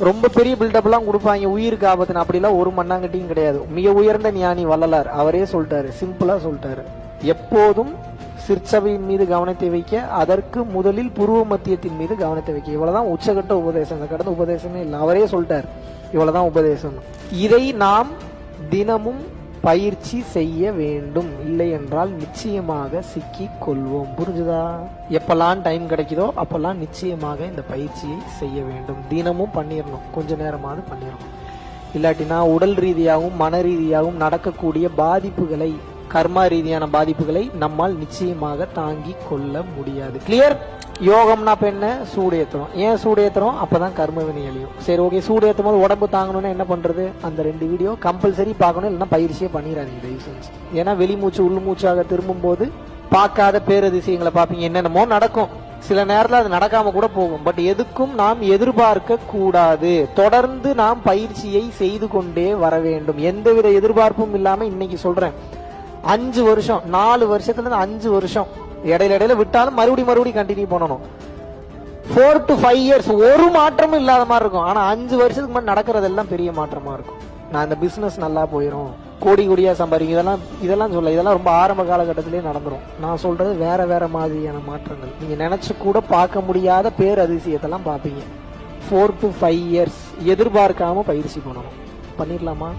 ரொம்ப பெரிய பில்டப்லாம் கொடுப்பாங்க, உயிருக்கு ஆபத்துன்னு. அப்படிலாம் ஒரு மண்ணாங்கட்டியும் கிடையாது. மிக உயர்ந்த ஞானி வள்ளலார் அவரே சொல்லிட்டாரு, சிம்பிளா சொல்லிட்டாரு, எப்போதும் சிற்சபையின் மீது கவனத்தை வைக்க, அதற்கு முதலில் புருவ மத்தியத்தின் மீது கவனத்தை வைக்க. இவ்வளவுதான் உச்சகட்ட உபதேசம், கடந்த உபதேசமே இல்லை. அவரே சொல்லிட்டார் இவ்வளவுதான் உபதேசம். இதை நாம் தினமும் பயிற்சி செய்ய வேண்டும், இல்லை என்றால் நிச்சயமாக சிக்கி கொள்வோம். புரிஞ்சுதா? எப்பெல்லாம் டைம் கிடைக்குதோ அப்பெல்லாம் நிச்சயமாக இந்த பயிற்சியை செய்ய வேண்டும். தினமும் பண்ணிடணும், கொஞ்ச நேரமாவது பண்ணிடணும். இல்லாட்டினா உடல் ரீதியாகவும் மன ரீதியாகவும் நடக்கக்கூடிய பாதிப்புகளை, கர்மா ரீதியான பாதிப்புகளை நம்மால் நிச்சயமாக தாங்கி கொள்ள முடியாது. கிளியர்? யோகம்னா இப்ப என்ன? சூடு ஏத்துறோம். ஏன் சூடு ஏத்துறோம்? அப்பதான் கர்ம வினை அழியும். சரி, ஓகே. சூடு ஏத்தும் போது உடம்பு தாங்கணும்னா என்ன பண்றது? அந்த 2 வீடியோ கம்பல்சரி பார்க்கணும், இல்லைன்னா பயிற்சியே பண்ணிடாதீங்க தயவு செஞ்சு. ஏன்னா வெளிமூச்சு உள்மூச்சாக திரும்பும் போது பார்க்காத பேரதிசயங்களை பார்ப்பீங்க. என்னென்னமோ நடக்கும், சில நேரத்தில் அது நடக்காம கூட போகும். பட் எதுக்கும் நாம் எதிர்பார்க்க கூடாது. தொடர்ந்து நாம் பயிற்சியை செய்து கொண்டே வர வேண்டும், எந்தவித எதிர்பார்ப்பும் இல்லாம. இன்னைக்கு சொல்றேன், 5 வருஷம் 4 வருஷத்துல இருந்து 5 வருஷம் இடையில விட்டாலும் மறுபடியும் கண்டினியூ பண்ணணும். 4 to 5 years ஒரு மாற்றமும் இல்லாத மாதிரி இருக்கும். ஆனா 5 வருஷத்துக்கு முன்னாடி நடக்கிறதெல்லாம் பெரிய மாற்றமா இருக்கும். நான் இந்த பிசினஸ் நல்லா போயிடும், கோடி கோடியா சம்பாதிக்கும், இதெல்லாம் சொல்ல, இதெல்லாம் ரொம்ப ஆரம்ப காலகட்டத்திலேயே நடந்துரும். நான் சொல்றது வேற மாதிரியான மாற்றங்கள். நீங்க நினைச்சு கூட பார்க்க முடியாத பேரதிசயத்தெல்லாம் பார்ப்பீங்க. 4 to 5 years எதிர்பார்க்காம பயிற்சி பண்ணணும். பண்ணிடலாமா?